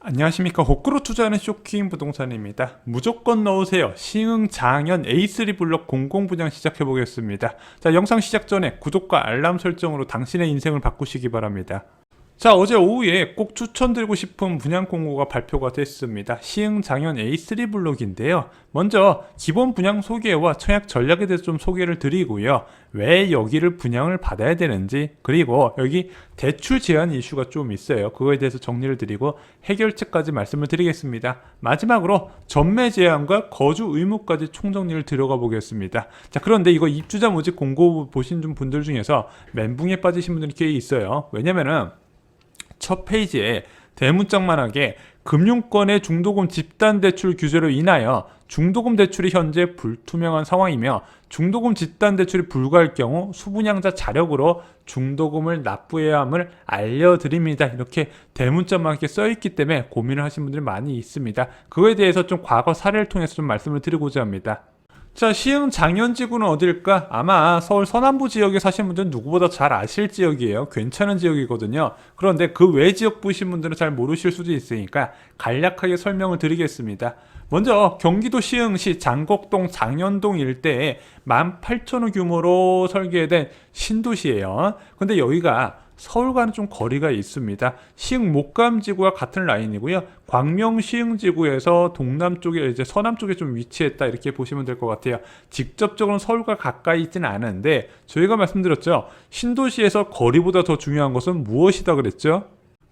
안녕하십니까. 호구로 투자하는 쇼킹 부동산입니다. 무조건 넣으세요. 시흥 장현 A3 블록 공공분양 시작해 보겠습니다. 자, 영상 시작 전에 구독과 알람 설정으로 당신의 인생을 바꾸시기 바랍니다. 자, 어제 오후에 꼭 추천드리고 싶은 분양 공고가 발표가 됐습니다. 시흥 장현 A3 블록인데요. 먼저 기본 분양 소개와 청약 전략에 대해서 좀 소개를 드리고요. 왜 여기를 분양을 받아야 되는지, 그리고 여기 대출 제한 이슈가 좀 있어요. 그거에 대해서 정리를 드리고 해결책까지 말씀을 드리겠습니다. 마지막으로 전매 제한과 거주 의무까지 총정리를 들어가 보겠습니다. 자, 그런데 이거 입주자 모집 공고 보신 분들 중에서 멘붕에 빠지신 분들이 꽤 있어요. 왜냐면은 첫 페이지에 대문짝만하게 금융권의 중도금 집단대출 규제로 인하여 중도금 대출이 현재 불투명한 상황이며 중도금 집단대출이 불가할 경우 수분양자 자력으로 중도금을 납부해야 함을 알려드립니다. 이렇게 대문짝만하게 써있기 때문에 고민을 하시는 분들이 많이 있습니다. 그거에 대해서 좀 과거 사례를 통해서 좀 말씀을 드리고자 합니다. 자, 시흥 장현지구는 어딜까? 아마 서울 서남부 지역에 사시는 분들은 누구보다 잘 아실 지역이에요. 괜찮은 지역이거든요. 그런데 그 외 지역 보신 분들은 잘 모르실 수도 있으니까 간략하게 설명을 드리겠습니다. 먼저 경기도 시흥시 장곡동 장현동 일대에 18,000호 규모로 설계된 신도시예요. 근데 여기가 서울과는 좀 거리가 있습니다. 시흥 목감지구와 같은 라인이고요. 광명 시흥지구에서 동남쪽에 이제 서남쪽에 좀 위치했다 이렇게 보시면 될 것 같아요. 직접적으로 서울과 가까이 있지는 않은데 저희가 말씀드렸죠. 신도시에서 거리보다 더 중요한 것은 무엇이다 그랬죠?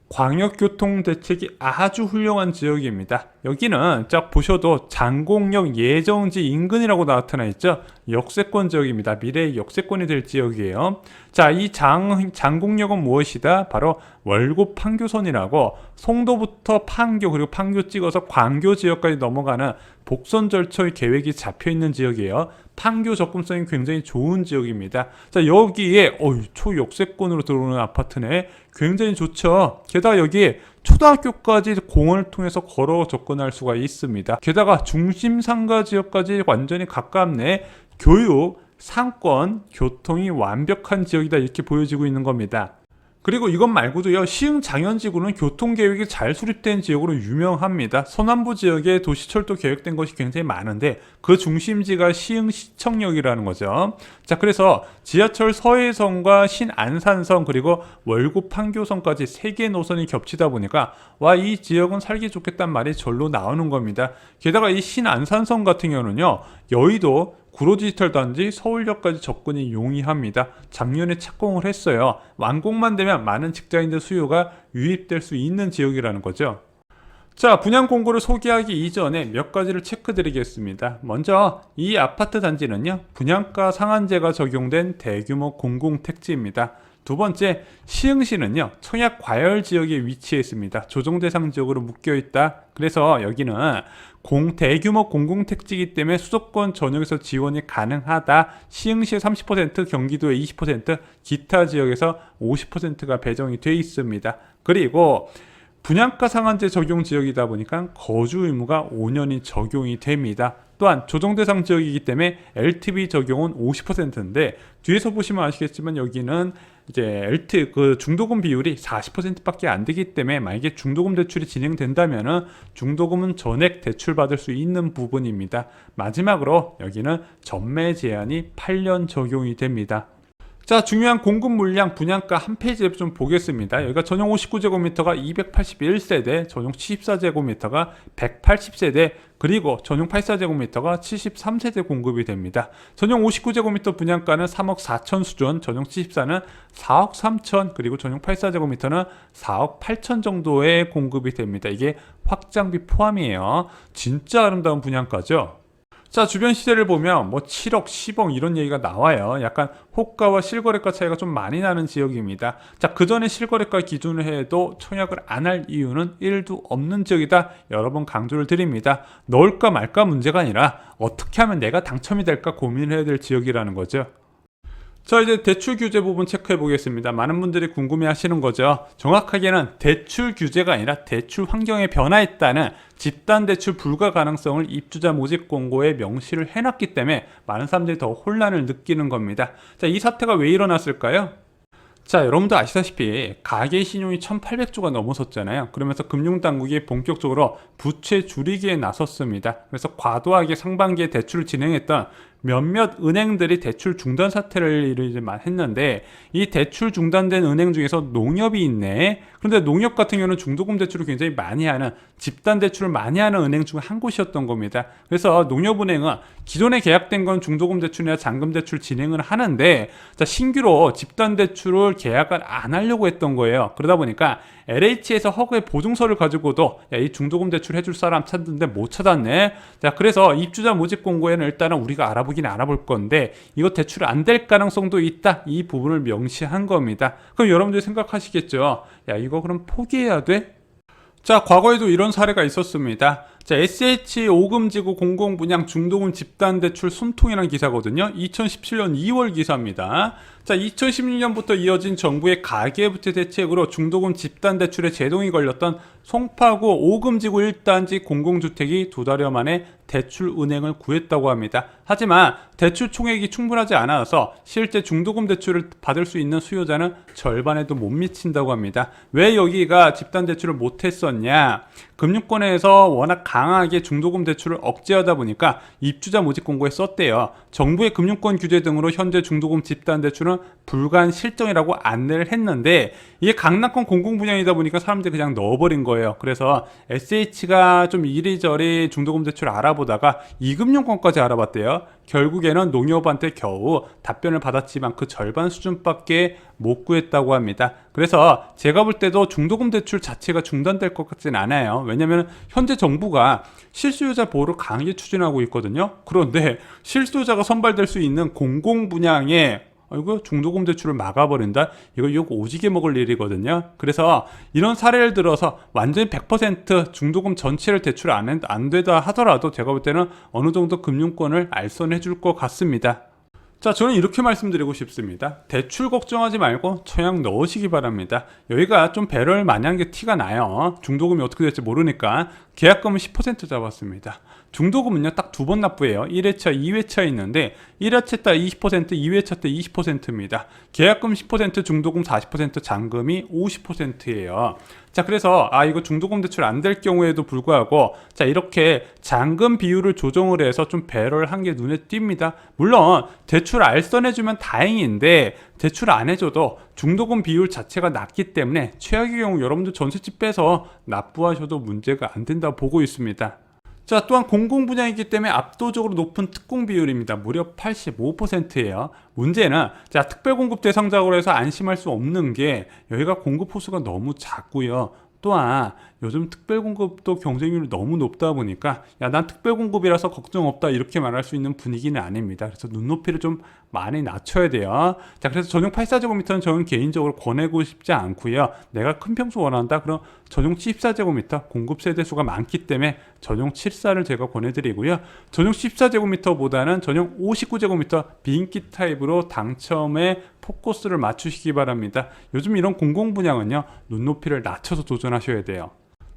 광역교통 대책이 아주 훌륭한 지역입니다. 여기는 딱 보셔도 장곡역 예정지 인근이라고 나타나 있죠. 역세권 지역입니다. 미래의 역세권이 될 지역이에요. 자, 이 장곡역은 무엇이다? 바로 월곡 판교선이라고 송도부터 판교 그리고 판교 찍어서 광교 지역까지 넘어가는 복선 절처의 계획이 잡혀 있는 지역이에요. 판교 접근성이 굉장히 좋은 지역입니다. 자, 여기에 초역세권으로 들어오는 아파트네. 굉장히 좋죠. 게다가 여기에 초등학교까지 공원을 통해서 걸어 접근할 수가 있습니다. 게다가 중심 상가 지역까지 완전히 가깝네. 교육, 상권, 교통이 완벽한 지역이다 이렇게 보여지고 있는 겁니다. 그리고 이것 말고도요, 시흥 장현지구는 교통계획이 잘 수립된 지역으로 유명합니다. 서남부 지역에 도시철도 계획된 것이 굉장히 많은데 그 중심지가 시흥 시청역이라는 거죠. 자, 그래서 지하철 서해선과 신안산선 그리고 월곡 판교선까지 3개 노선이 겹치다 보니까 이 지역은 살기 좋겠다는 말이 절로 나오는 겁니다. 게다가 이 신안산선 같은 경우는요, 여의도 구로디지털 단지 서울역까지 접근이 용이합니다. 작년에 착공을 했어요. 완공만 되면 많은 직장인들 수요가 유입될 수 있는 지역이라는 거죠. 자, 분양 공고를 소개하기 이전에 몇 가지를 체크드리겠습니다. 먼저 이 아파트 단지는요, 분양가 상한제가 적용된 대규모 공공택지입니다. 두 번째, 시흥시는요, 청약 과열 지역에 위치해 있습니다. 조정 대상 지역으로 묶여 있다. 그래서 여기는 대규모 공공택지이기 때문에 수도권 전역에서 지원이 가능하다. 시흥시의 30%, 경기도의 20%, 기타 지역에서 50%가 배정이 돼 있습니다. 그리고 분양가 상한제 적용 지역이다 보니까 거주 의무가 5년이 적용이 됩니다. 또한 조정 대상 지역이기 때문에 LTV 적용은 50%인데 뒤에서 보시면 아시겠지만 여기는 이제 중도금 비율이 40%밖에 안 되기 때문에 만약에 중도금 대출이 진행된다면은 중도금은 전액 대출받을 수 있는 부분입니다. 마지막으로 여기는 전매 제한이 8년 적용이 됩니다. 자, 중요한 공급 물량 분양가 한 페이지를 좀 보겠습니다. 여기가 전용 59제곱미터가 281세대, 전용 74제곱미터가 180세대, 그리고 전용 84제곱미터가 73세대 공급이 됩니다. 전용 59제곱미터 분양가는 3억 4천 수준, 전용 74는 4억 3천, 그리고 전용 84제곱미터는 4억 8천 정도의 공급이 됩니다. 이게 확장비 포함이에요. 진짜 아름다운 분양가죠. 자, 주변 시세를 보면 7억, 10억 이런 얘기가 나와요. 약간 호가와 실거래가 차이가 좀 많이 나는 지역입니다. 자, 그 전에 실거래가 기준을 해도 청약을 안 할 이유는 1도 없는 지역이다. 여러 번 강조를 드립니다. 넣을까 말까 문제가 아니라 어떻게 하면 내가 당첨이 될까 고민을 해야 될 지역이라는 거죠. 자, 이제 대출 규제 부분 체크해 보겠습니다. 많은 분들이 궁금해 하시는 거죠. 정확하게는 대출 규제가 아니라 대출 환경에 변화에 따른 집단 대출 불가 가능성을 입주자 모집 공고에 명시를 해놨기 때문에 많은 사람들이 더 혼란을 느끼는 겁니다. 자, 이 사태가 왜 일어났을까요? 자, 여러분도 아시다시피 가계 신용이 1800조가 넘어섰잖아요. 그러면서 금융당국이 본격적으로 부채 줄이기에 나섰습니다. 그래서 과도하게 상반기에 대출을 진행했던 몇몇 은행들이 대출 중단 사태를 했는데, 이 대출 중단된 은행 중에서 농협이 있네. 그런데 농협 같은 경우는 중도금 대출을 굉장히 많이 하는, 집단 대출을 많이 하는 은행 중 한 곳이었던 겁니다. 그래서 농협은행은 기존에 계약된 건 중도금 대출이나 잔금 대출 진행을 하는데, 자, 신규로 집단 대출을 계약을 안 하려고 했던 거예요. 그러다 보니까 LH에서 허가의 보증서를 가지고도 야, 이 중도금 대출 해줄 사람 찾는데 못 찾았네. 자, 그래서 입주자 모집 공고에는 일단은 우리가 알아보긴 알아볼 건데 이거 대출 안 될 가능성도 있다, 이 부분을 명시한 겁니다. 그럼 여러분들이 생각하시겠죠, 야, 이거 그럼 포기해야 돼? 자, 과거에도 이런 사례가 있었습니다. 자, SH 오금지구 공공분양 중도금 집단대출 숨통이라는 기사거든요. 2017년 2월 기사입니다. 자, 2016년부터 이어진 정부의 가계부채 대책으로 중도금 집단대출에 제동이 걸렸던 송파구 오금지구 1단지 공공주택이 2달여 만에 대출 은행을 구했다고 합니다. 하지만 대출 총액이 충분하지 않아서 실제 중도금 대출을 받을 수 있는 수요자는 절반에도 못 미친다고 합니다. 왜 여기가 집단 대출을 못했었냐? 금융권에서 워낙 강하게 중도금 대출을 억제하다 보니까 입주자 모집 공고에 썼대요. 정부의 금융권 규제 등으로 현재 중도금 집단 대출은 불가한 실정이라고 안내를 했는데, 이게 강남권 공공분양이다 보니까 사람들이 그냥 넣어버린 거예요. 그래서 SH가 좀 이리저리 중도금 대출을 알아보다가 이금융권까지 알아봤대요. 결국에는 농협한테 겨우 답변을 받았지만 그 절반 수준밖에 못 구했다고 합니다. 그래서 제가 볼 때도 중도금 대출 자체가 중단될 것 같진 않아요. 왜냐하면 현재 정부가 실수요자 보호를 강하게 추진하고 있거든요. 그런데 실수요자가 선발될 수 있는 공공분양에 이거 중도금 대출을 막아버린다? 이거 욕 오지게 먹을 일이거든요. 그래서 이런 사례를 들어서 완전히 100% 중도금 전체를 대출 안 되다 하더라도 제가 볼 때는 어느 정도 금융권을 알선해 줄 것 같습니다. 자, 저는 이렇게 말씀드리고 싶습니다. 대출 걱정하지 말고 청약 넣으시기 바랍니다. 여기가 좀 배럴 마냥 게 티가 나요. 중도금이 어떻게 될지 모르니까 계약금은 10% 잡았습니다. 중도금은요 딱 2번 납부해요. 1회차, 2회차 있는데 1회차 때 20%, 2회차 때 20%입니다. 계약금 10%, 중도금 40%, 잔금이 50%예요. 자, 그래서 이거 중도금 대출 안 될 경우에도 불구하고 자, 이렇게 잔금 비율을 조정을 해서 좀 배려를 한 게 눈에 띕니다. 물론 대출 알선해주면 다행인데 대출 안 해줘도 중도금 비율 자체가 낮기 때문에 최악의 경우 여러분들 전셋집 빼서 납부하셔도 문제가 안 된다고 보고 있습니다. 자, 또한 공공분양이기 때문에 압도적으로 높은 특공 비율입니다. 무려 85%예요. 문제는 자, 특별공급 대상자로 해서 안심할 수 없는 게 여기가 공급 호수가 너무 작고요. 또한 요즘 특별공급도 경쟁률이 너무 높다 보니까 야, 난 특별공급이라서 걱정 없다 이렇게 말할 수 있는 분위기는 아닙니다. 그래서 눈높이를 좀 많이 낮춰야 돼요. 자, 그래서 전용 84제곱미터는 저는 개인적으로 권하고 싶지 않고요. 내가 큰 평수 원한다? 그럼 전용 74제곱미터 공급 세대수가 많기 때문에 전용 74를 제가 권해드리고요. 전용 14제곱미터보다는 전용 59제곱미터 비인기 타입으로 당첨에 포커스를 맞추시기 바랍니다. 요즘 이런 공공분양은요, 눈높이를 낮춰서 도전하셔야 돼요.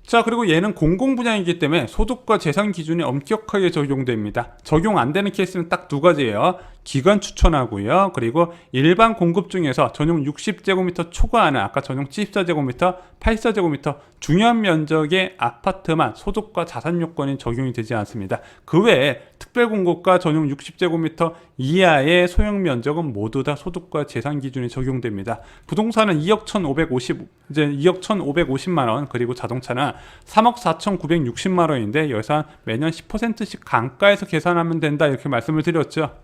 자, 그리고 얘는 공공분양이기 때문에 소득과 재산 기준이 엄격하게 적용됩니다. 적용 안 되는 케이스는 딱 2가지예요. 기간 추천하고요. 그리고 일반 공급 중에서 전용 60제곱미터 초과하는 아까 전용 74제곱미터, 84제곱미터 중요한 면적의 아파트만 소득과 자산 요건이 적용이 되지 않습니다. 그 외에 특별공급과 전용 60제곱미터 이하의 소형 면적은 모두 다 소득과 재산 기준이 적용됩니다. 부동산은 2억 1,550만 원, 그리고 자동차는 3억 4,960만 원인데 여기서 매년 10%씩 강가에서 계산하면 된다 이렇게 말씀을 드렸죠.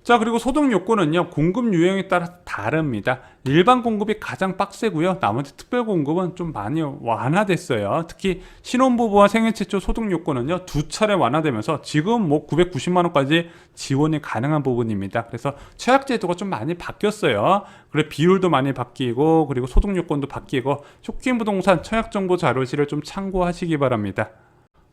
자, 그리고 소득 요건은요, 공급 유형에 따라 다릅니다. 일반 공급이 가장 빡세고요. 나머지 특별 공급은 좀 많이 완화됐어요. 특히 신혼부부와 생애 최초 소득 요건은요, 2차례 완화되면서 지금 990만 원까지 지원이 가능한 부분입니다. 그래서 최악 제도가 좀 많이 바뀌었어요. 그래, 비율도 많이 바뀌고 그리고 소득 요건도 바뀌고 쇼킹 부동산 청약 정보 자료실을 좀 참고하시기 바랍니다.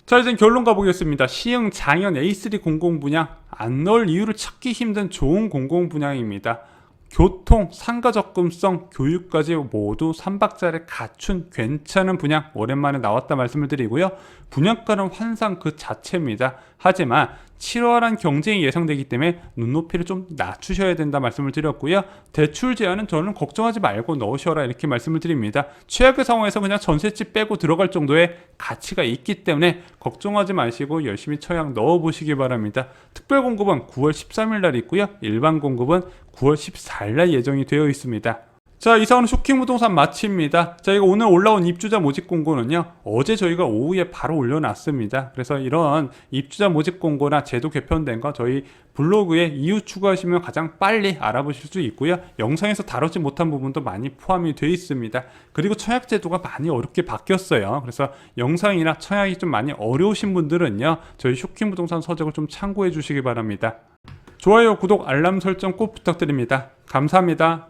자, 이제 결론 가보겠습니다. 시흥 장현 A3 공공분양, 안 넣을 이유를 찾기 힘든 좋은 공공분양입니다. 교통, 상가 접근성, 교육까지 모두 3박자를 갖춘 괜찮은 분양, 오랜만에 나왔다 말씀을 드리고요. 분양가는 환상 그 자체입니다. 하지만 치열한 경쟁이 예상되기 때문에 눈높이를 좀 낮추셔야 된다 말씀을 드렸고요. 대출 제한은 저는 걱정하지 말고 넣으셔라 이렇게 말씀을 드립니다. 최악의 상황에서 그냥 전셋집 빼고 들어갈 정도의 가치가 있기 때문에 걱정하지 마시고 열심히 처약 넣어보시기 바랍니다. 특별 공급은 9월 13일 날 있고요. 일반 공급은 9월 14일 날 예정이 되어 있습니다. 자, 이상으로 쇼킹 부동산 마칩니다. 자, 이거 오늘 올라온 입주자 모집 공고는요, 어제 저희가 오후에 바로 올려놨습니다. 그래서 이런 입주자 모집 공고나 제도 개편된 거 저희 블로그에 이유 추가하시면 가장 빨리 알아보실 수 있고요. 영상에서 다루지 못한 부분도 많이 포함이 되어 있습니다. 그리고 청약 제도가 많이 어렵게 바뀌었어요. 그래서 영상이나 청약이 좀 많이 어려우신 분들은요, 저희 쇼킹 부동산 서적을 좀 참고해 주시기 바랍니다. 좋아요, 구독, 알람 설정 꼭 부탁드립니다. 감사합니다.